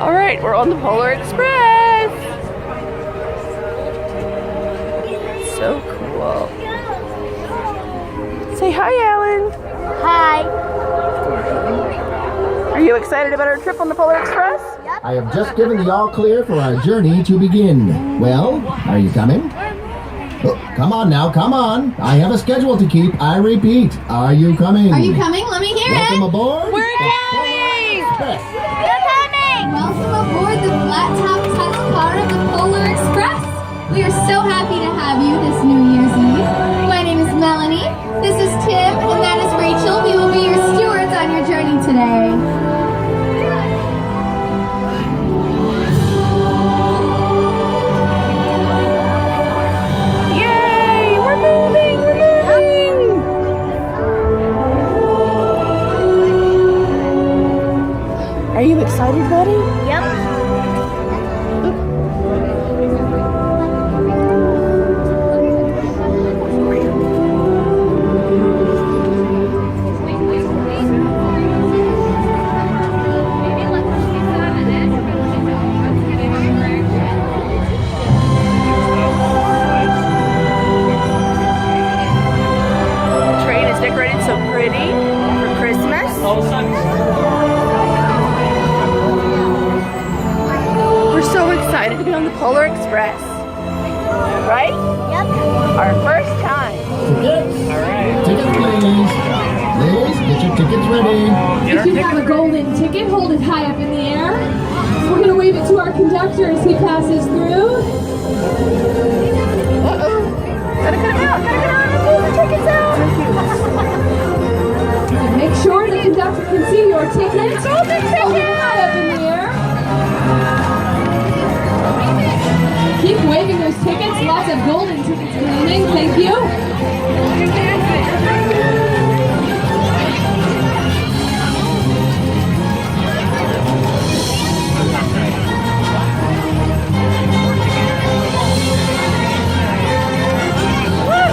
All right, we're on the Polar Express. So cool. Say hi, Alan. Hi. Are you excited about our trip on the Polar Express? I have just given the all clear for our journey to begin. Well, are you coming? Oh, come on now, come on. I have a schedule to keep. I repeat, are you coming? Are you coming? Let me hear Welcome it. aboard. We're coming! Express. We're coming. Welcome aboard the flat top tunnel car of the Polar Express. We are so happy to have you this New Year's Eve. My name is Melanie. This is Tim, and that is Rachel. We will be your stewards on your journey today. Yay! We're moving! We're moving! Are you excited, buddy? Yep. The train is decorated so pretty for Christmas. We're so excited to be on the Polar Express. Right? Yep. Our first time. Tickets. Tickets, please. Liz, get your tickets ready. If you have a golden ticket, hold it high up in the air. We're going to wave it to our conductor as he passes through. Uh-oh. Gotta get him out. Gotta get out. Move the tickets out. Make sure the conductor can see your ticket. Golden Hold it ticket. high up in the air. Keep waving those tickets. Lots of golden tickets gleaming. Thank you.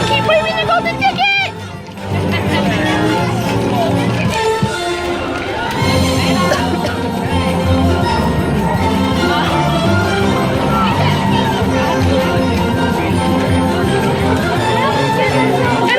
Keep waving the golden ticket. And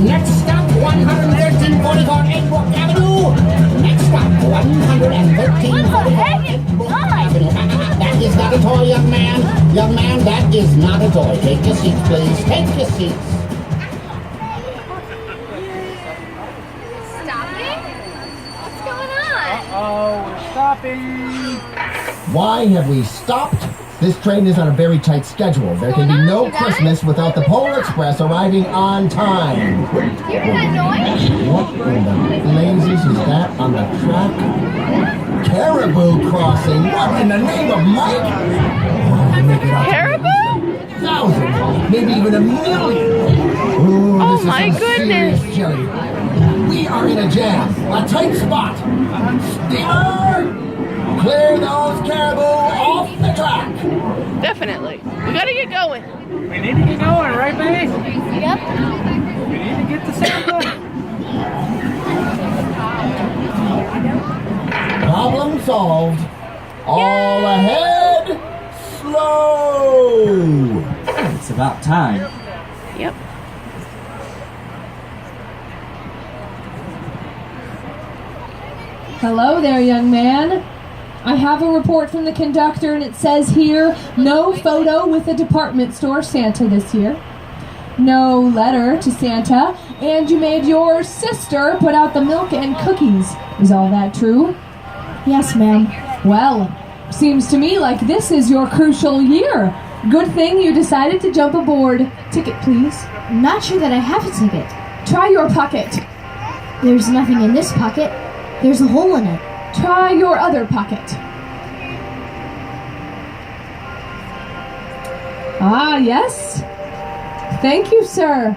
Next stop, 11344 Edgebrook Avenue. Next stop, 11344 Edgebrook Avenue. That is not a toy, young man. Young man, that is not a toy. Take your seats, please. Take your seats. Stopping? What's going on? Oh, we're stopping. Why have we stopped? This train is on a very tight schedule. There can be no Christmas without the Polar Express arriving on time. Do you hear that noise? What in the blazes is that on the track? Caribou crossing. What in the name of Mike? Caribou? Thousands, maybe even a million. Ooh, Oh this my is some goodness. serious jelly. We are in a jam, a tight spot. Steamer, clear those caribou off the track. Definitely. We gotta get going. We need to get going, right, baby? Yep. We need to get to Santa. Problem solved. All ahead, slow. It's about time. Yep. Hello there, young man. I have a report from the conductor, and it says here, no photo with a department store Santa this year. No letter to Santa, and you made your sister put out the milk and cookies. Is all that true? Yes, ma'am. Well, seems to me like this is your crucial year. Good thing you decided to jump aboard. Ticket, please. I'm not sure that I have a ticket. Try your pocket. There's nothing in this pocket. There's a hole in it. Try your other pocket. Ah, yes. Thank you, sir.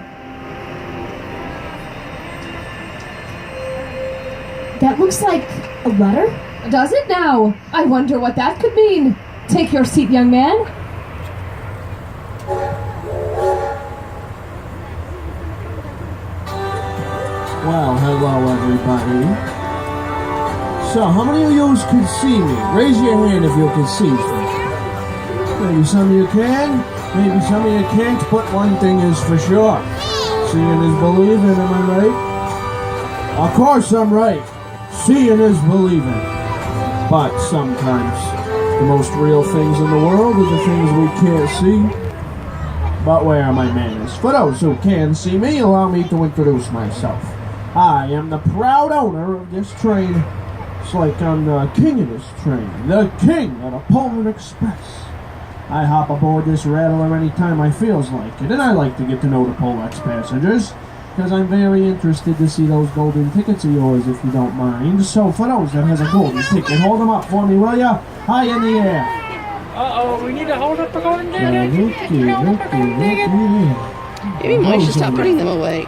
That looks like a letter. Does it now? I wonder what that could mean. Take your seat, young man. Well, hello everybody. So, how many of you can see me? Raise your hand if you can see me. Maybe some of you can, maybe some of you can't, but one thing is for sure. Seeing is believing, am I right? Of course I'm right. Seeing is believing. But sometimes the most real things in the world are the things we can't see. But where are my manners? For those who can see me, allow me to introduce myself. I am the proud owner of this train. It's like I'm the king of this train. The king of the Polar Express. I hop aboard this rattler anytime I feels like it. And I like to get to know the Polex passengers. Because I'm very interested to see those golden tickets of yours, if you don't mind. So for those that has a golden ticket, hold them up for me, will ya? High in the air. Uh-oh, we need to hold up the golden ticket. Maybe Mike should stop putting them away.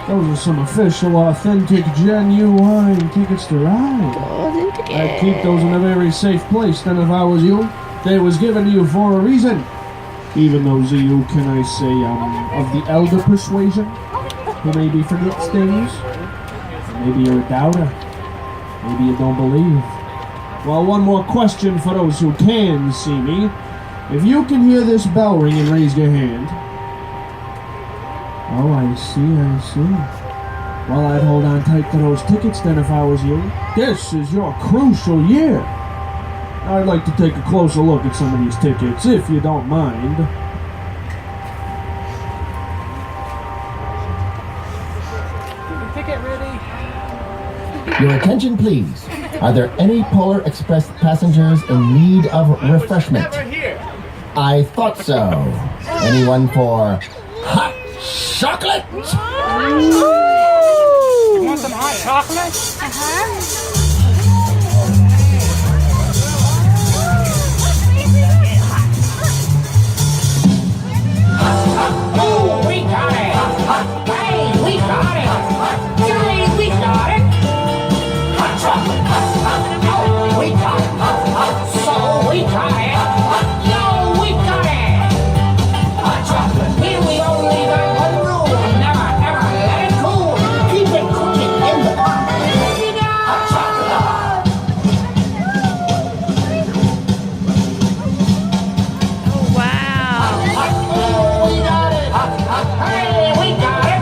Those are some official, authentic, genuine tickets to ride. Golden ticket. I'd keep those in a very safe place then if I was you. They was given to you for a reason. Even those of you, can I say, of the elder persuasion, who maybe forgets things. Maybe you're a doubter. Maybe you don't believe. Well, one more question for those who can see me. If you can hear this bell ring and raise your hand. Oh, I see. Well, I'd hold on tight to those tickets then if I was you. This is your crucial year. I'd like to take a closer look at some of these tickets, if you don't mind. Ticket ready. Your attention, please. Are there any Polar Express passengers in need of refreshment? Over here. I thought so. Anyone for hot chocolate? You want some hot chocolate? Oh, we got it! Hey, we got it! Hey, we got it! Hot chocolate! Oh, we got it! So we got it! Yo, we got it! Hot chocolate! Here we only got one rule: never, ever let it cool. Keep it cooking in the pot. Hot chocolate! Wow. Oh, we got it! Hey, we got it!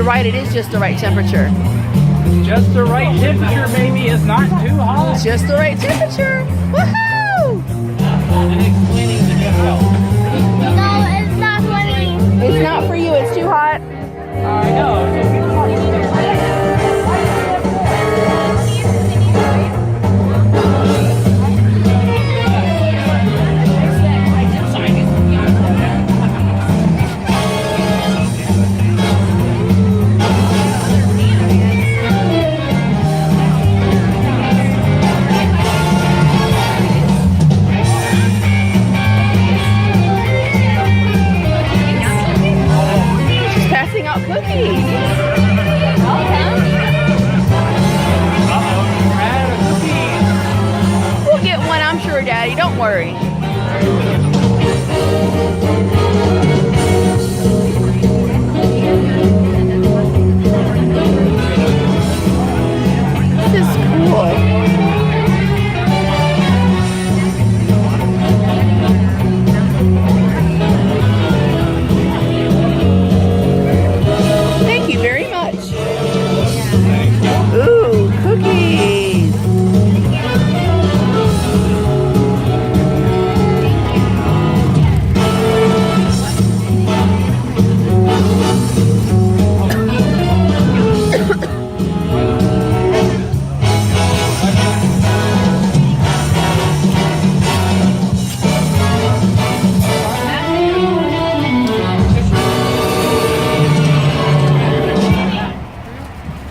you're right. It is just the right temperature. Just the right temperature, baby. It's not too hot. It's just the right temperature. Woohoo! And explaining to him how. No, it's not funny. It's not for you. It's too hot. I know. She's passing out cookies. We'll get one, I'm sure, Daddy. Don't worry. This is cool. Thank you very much. Ooh, cookies.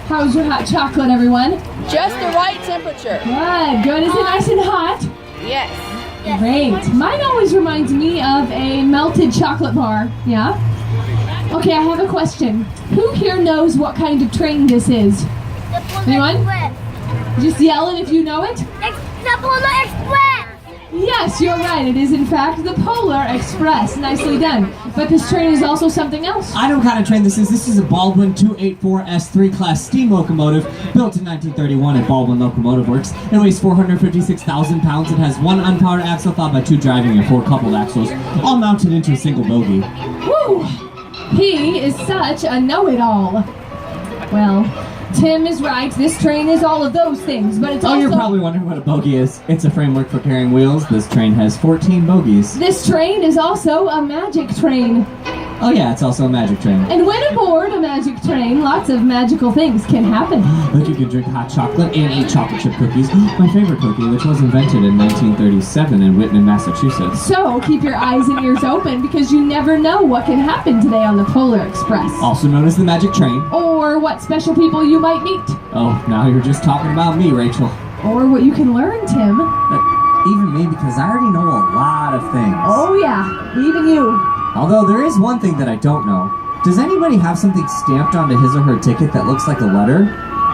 How's your hot chocolate, everyone? Just the right temperature. Good, good. Is it nice and hot? Yes. Great. Mine always reminds me of a melted chocolate bar. Yeah? Okay, I have a question. Who here knows what kind of train this is? Anyone? Just yell it if you know it. The Polar Express. Yes, you're right. It is, in fact, the Polar Express. Nicely done. But this train is also something else. I know what kind of train this is. This is a Baldwin 284S3 class steam locomotive built in 1931 at Baldwin Locomotive Works. It weighs 456,000 pounds. It has one unpowered axle followed by two driving and four coupled axles, all mounted into a single bogie. Woo! He is such a know-it-all. Well, Tim is right. This train is all of those things, but it's Oh, also... you're probably wondering what a bogie is. It's a framework for carrying wheels. This train has 14 bogies. This train is also a magic train. Oh yeah, it's also a magic train. And when aboard a magic train, lots of magical things can happen. Like you can drink hot chocolate and eat chocolate chip cookies. My favorite cookie, which was invented in 1937 in Whitman, Massachusetts. So keep your eyes and ears open because you never know what can happen today on the Polar Express. Also known as the magic train. Or what special people you might meet. Oh, now you're just talking about me, Rachel. Or what you can learn, Tim. Even me, because I already know a lot of things. Oh yeah, even you. Although there is one thing that I don't know. Does anybody have something stamped onto his or her ticket that looks like a letter?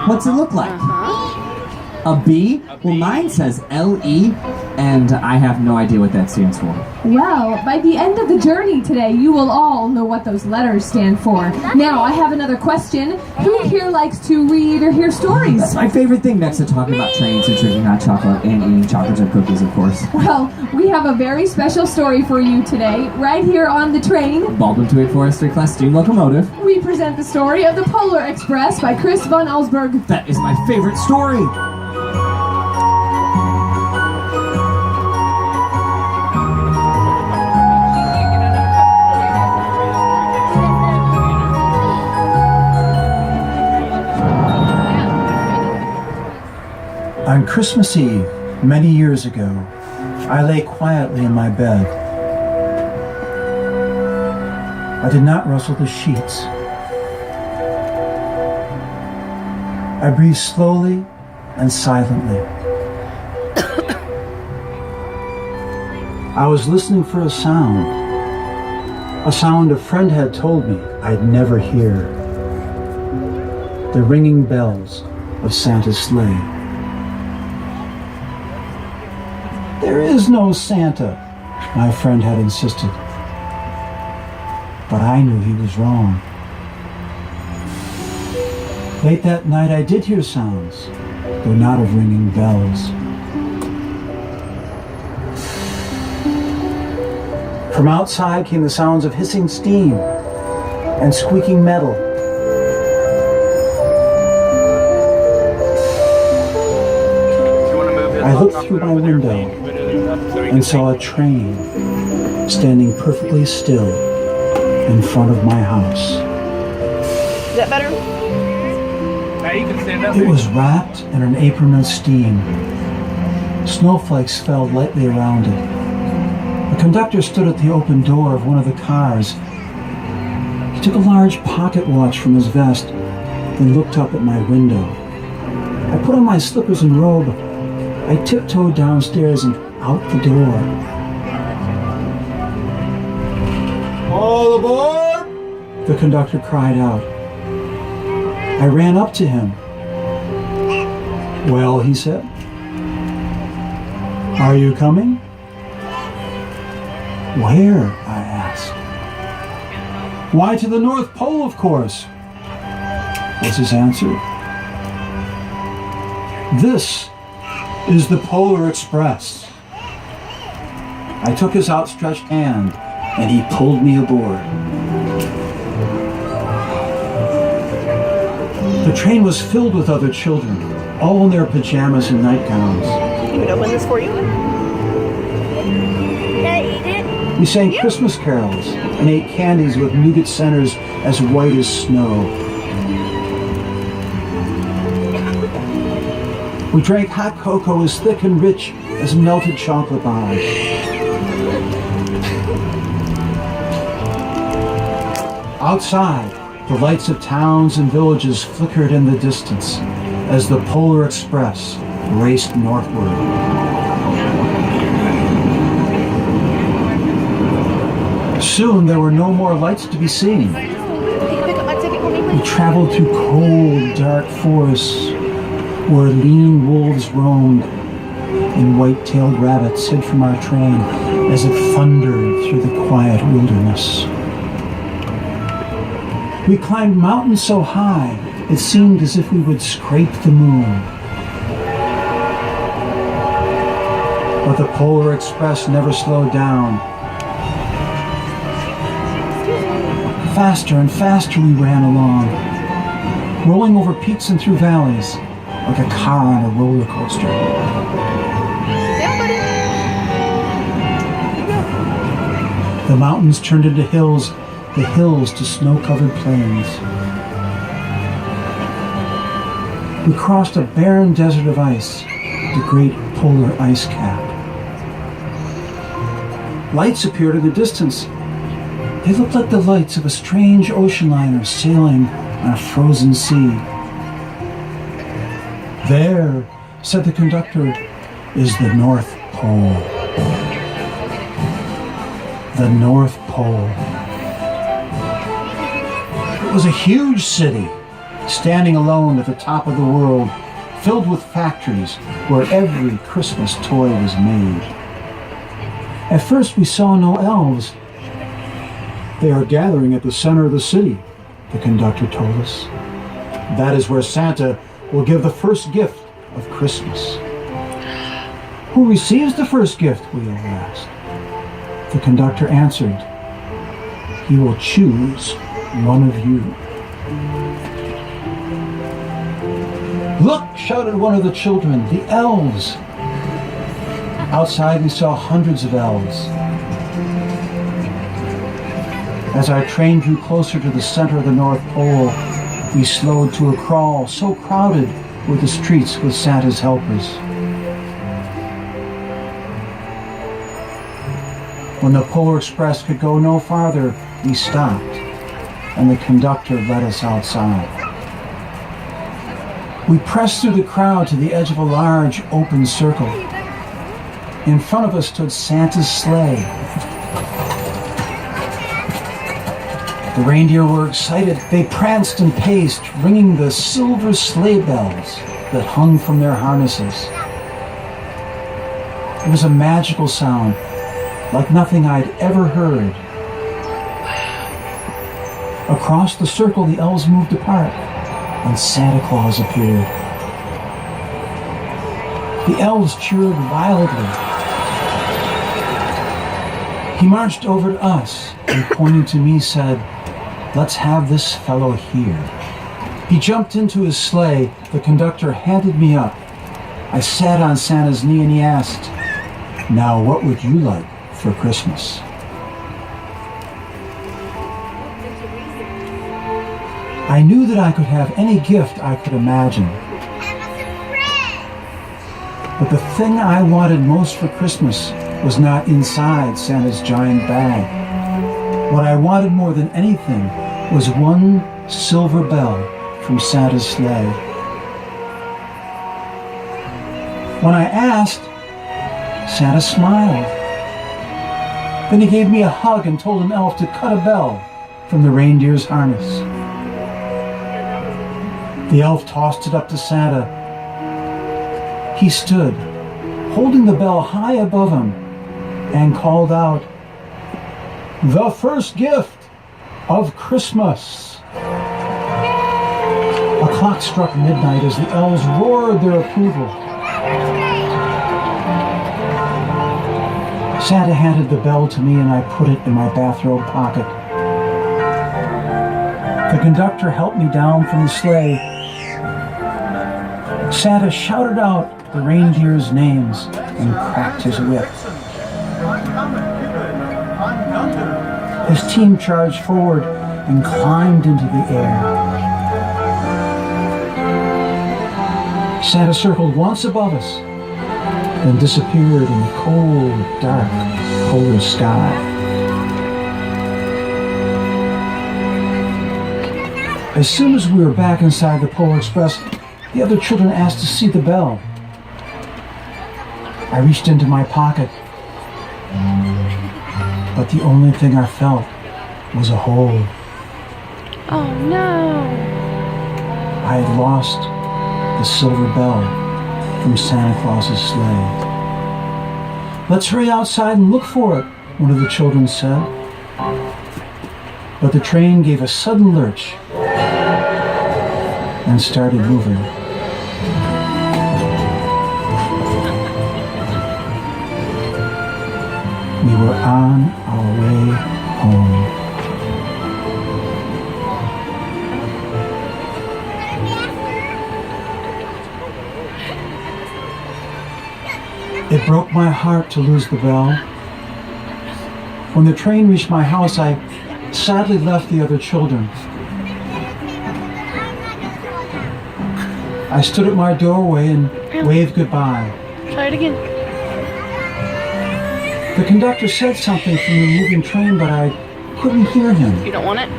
What's it look like? A B? Well, mine says L-E, and I have no idea what that stands for. Well, by the end of the journey today, you will all know what those letters stand for. Now, I have another question. Who here likes to read or hear stories? That's my favorite thing next to talking about trains and drinking hot chocolate and eating chocolate chip cookies, of course. Well, we have a very special story for you today, right here on the train. Baldwin 284S3 class steam locomotive. We present the story of the Polar Express by Chris von Allsburg. That is my favorite story. On Christmas Eve, many years ago, I lay quietly in my bed. I did not rustle the sheets. I breathed slowly and silently. I was listening for a sound a friend had told me I'd never hear. The ringing bells of Santa's sleigh. There is no Santa, my friend had insisted. But I knew he was wrong. Late that night I did hear sounds, though not of ringing bells. From outside came the sounds of hissing steam and squeaking metal. through my window and saw a train standing perfectly still in front of my house. Is that better? Now you can stand up. It was wrapped in an apron of steam. Snowflakes fell lightly around it. The conductor stood at the open door of one of the cars. He took a large pocket watch from his vest, then looked up at my window. I put on my slippers and robe. I tiptoed downstairs and out the door. All aboard! The conductor cried out. I ran up to him. Well, he said. Are you coming? Where? I asked. Why, to the North Pole, of course, was his answer. This is the Polar Express. I took his outstretched hand and he pulled me aboard. The train was filled with other children, all in their pajamas and nightgowns. You would open this for you? Can I eat it? We sang Christmas carols and ate candies with nougat centers as white as snow. We drank hot cocoa as thick and rich as melted chocolate bars. Outside, the lights of towns and villages flickered in the distance as the Polar Express raced northward. Soon there were no more lights to be seen. Can you pick up my ticket for me, We please? traveled through cold, dark forests where lean wolves roamed and white-tailed rabbits hid from our train as it thundered through the quiet wilderness. We climbed mountains so high it seemed as if we would scrape the moon. But the Polar Express never slowed down. Faster and faster we ran along, rolling over peaks and through valleys, like a car on a roller coaster. The mountains turned into hills, the hills to snow-covered plains. We crossed a barren desert of ice, the great polar ice cap. Lights appeared in the distance. They looked like the lights of a strange ocean liner sailing on a frozen sea. There, said the conductor, is the North Pole. The North Pole. It was a huge city, standing alone at the top of the world, filled with factories where every Christmas toy was made. At first we saw no elves. They are gathering at the center of the city, the conductor told us. That is where Santa will give the first gift of Christmas. Who receives the first gift, we all asked. The conductor answered, he will choose one of you. Look, shouted one of the children, the elves. Outside we saw hundreds of elves. As our train drew closer to the center of the North Pole, we slowed to a crawl, so crowded were the streets with Santa's helpers. When the Polar Express could go no farther, we stopped, and the conductor led us outside. We pressed through the crowd to the edge of a large, open circle. In front of us stood Santa's sleigh. The reindeer were excited. They pranced and paced, ringing the silver sleigh bells that hung from their harnesses. It was a magical sound, like nothing I'd ever heard. Across the circle, the elves moved apart, and Santa Claus appeared. The elves cheered wildly. He marched over to us and, pointing to me, said, "Let's have this fellow here." He jumped into his sleigh. The conductor handed me up, I sat on Santa's knee and he asked, "Now what would you like for Christmas?" I knew that I could have any gift I could imagine. But the thing I wanted most for Christmas was not inside Santa's giant bag. What I wanted more than anything was one silver bell from Santa's sleigh. When I asked, Santa smiled. Then he gave me a hug and told an elf to cut a bell from the reindeer's harness. The elf tossed it up to Santa. He stood, holding the bell high above him, and called out, "The first gift of Christmas." A clock struck midnight as the elves roared their approval. Santa handed the bell to me and I put it in my bathrobe pocket. The conductor helped me down from the sleigh. Santa shouted out the reindeers' names and cracked his whip. His team charged forward and climbed into the air. Santa circled once above us, then disappeared in the cold, dark, polar sky. As soon as we were back inside the Polar Express, the other children asked to see the bell. I reached into my pocket, but the only thing I felt was a hole. Oh no! I had lost the silver bell from Santa Claus's sleigh. "Let's hurry outside and look for it," one of the children said. But the train gave a sudden lurch and started moving. We were on our way home. It broke my heart to lose the bell. When the train reached my house, I sadly left the other children. I stood at my doorway and waved goodbye. Try it again. The conductor said something from the moving train, but I couldn't hear him. You don't want it?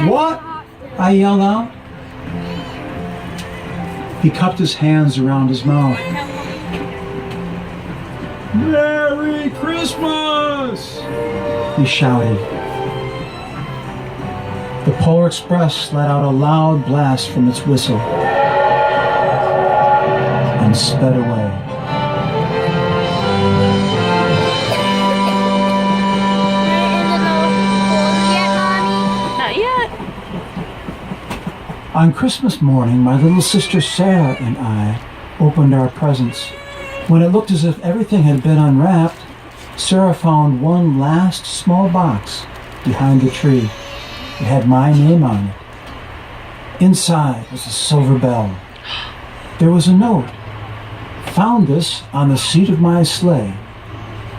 "What?" I yelled out. He cupped his hands around his mouth. "Merry Christmas!" he shouted. The Polar Express let out a loud blast from its whistle and sped away. Not yet. On Christmas morning, my little sister Sarah and I opened our presents. When it looked as if everything had been unwrapped, Sarah found one last small box behind the tree. It had my name on it. Inside was a silver bell. There was a note. "Found this on the seat of my sleigh.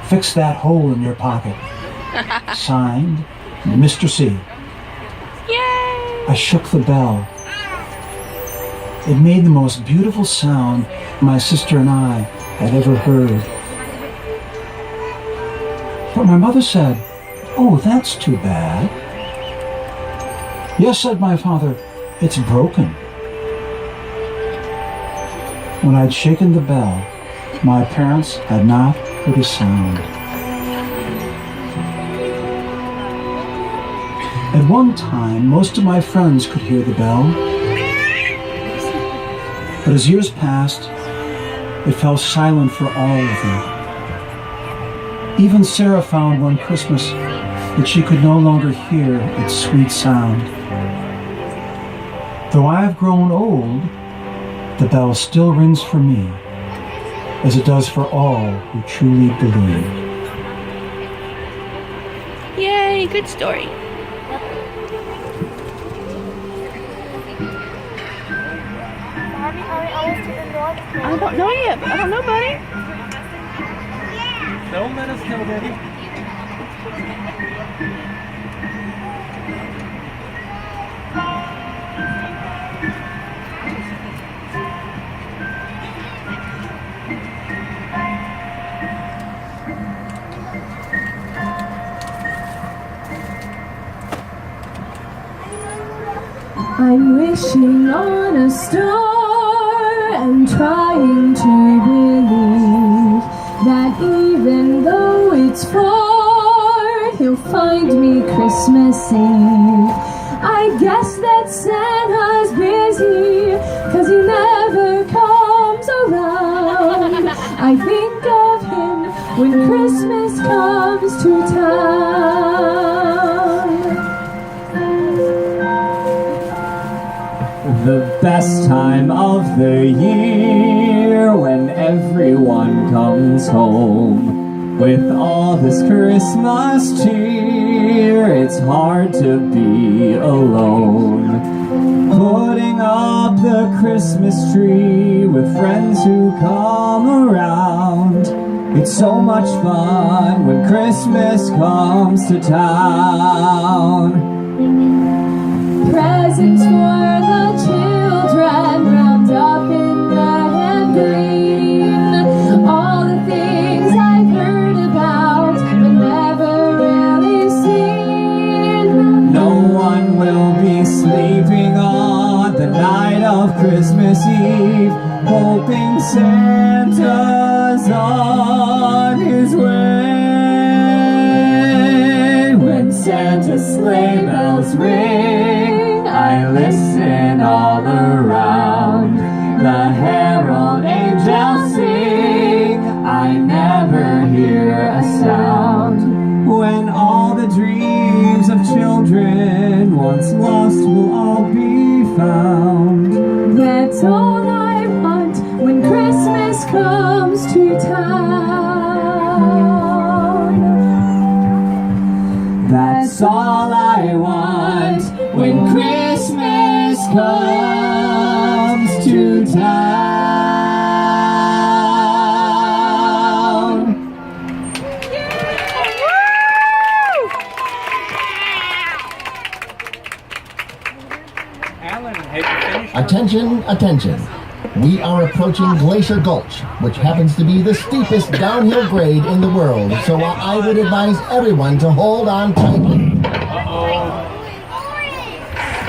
Fix that hole in your pocket." Signed, Mr. C. Yay! I shook the bell. It made the most beautiful sound my sister and I had ever heard. But my mother said, "Oh, that's too bad." "Yes," said my father, "it's broken." When I'd shaken the bell, my parents had not heard a sound. At one time, most of my friends could hear the bell. But as years passed, it fell silent for all of them. Even Sarah found one Christmas that she could no longer hear its sweet sound. Though I have grown old, the bell still rings for me, as it does for all who truly believe. Yay, good story. I don't know yet, but I don't know, buddy. Don't let us know, Daddy. I'm wishing on a star and trying to believe that even though it's far, he'll find me Christmas Eve. I guess that Santa's busy, 'cause he never comes around. I think of him when Christmas comes to town. The best time of the year, when everyone comes home with all this Christmas cheer, it's hard to be alone. Putting up the Christmas tree with friends who come around. It's so much fun when Christmas comes to town. Presents for the children wrapped up in red and green. All the things I've heard about but never really seen. No one will be sleeping on the night of Christmas Eve, hoping Santa's on his way. When Santa's sleigh bells ring, I listen all around. The herald angels sing, I never hear a sound. When all the dreams of children once lost will all be found. That's all I want when Christmas comes to town. That's all I want when Christmas comes to town. Alan, have you finished? Attention, attention. We are approaching Glacier Gulch, which happens to be the steepest downhill grade in the world, so I would advise everyone to hold on tightly.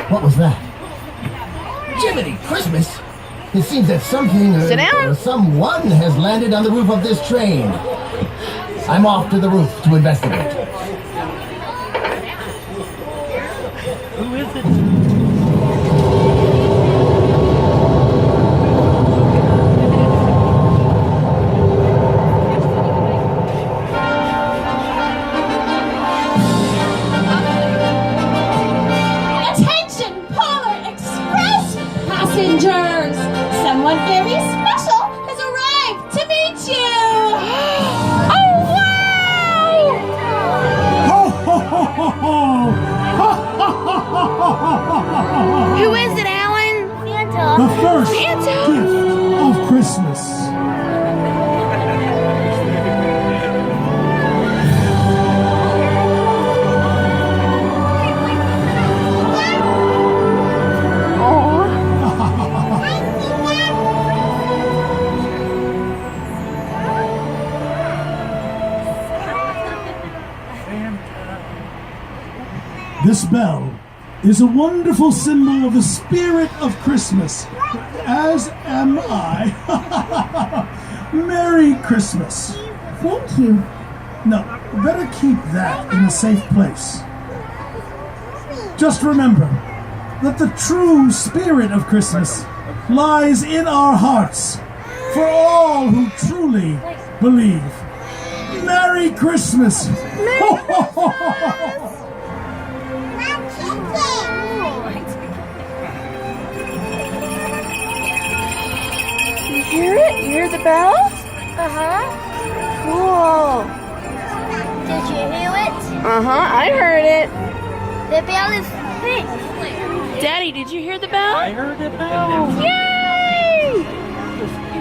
What was that? Jiminy Christmas! It seems that something Sit down. or someone has landed on the roof of this train. I'm off to the roof to investigate. Who is it? Attention, Polar Express passengers! Someone very special has arrived to meet you! Oh, wow! Ho, ho, ho, ho, ho! Ha, ha, ha, ha, ha, ha, ha. Who is it, Alan? The first Santa. gift of Christmas. This bell is a wonderful symbol of the spirit of Christmas, as am I. Merry Christmas. Thank you. No, better keep that in a safe place. Just remember that the true spirit of Christmas lies in our hearts for all who truly believe. Merry Christmas! Ho, ho, ho, ho, ho. You hear it? You hear the bell? Cool. Did you hear it? I heard it. The bell is thick. Daddy, did you hear the bell? I heard it now. Yay!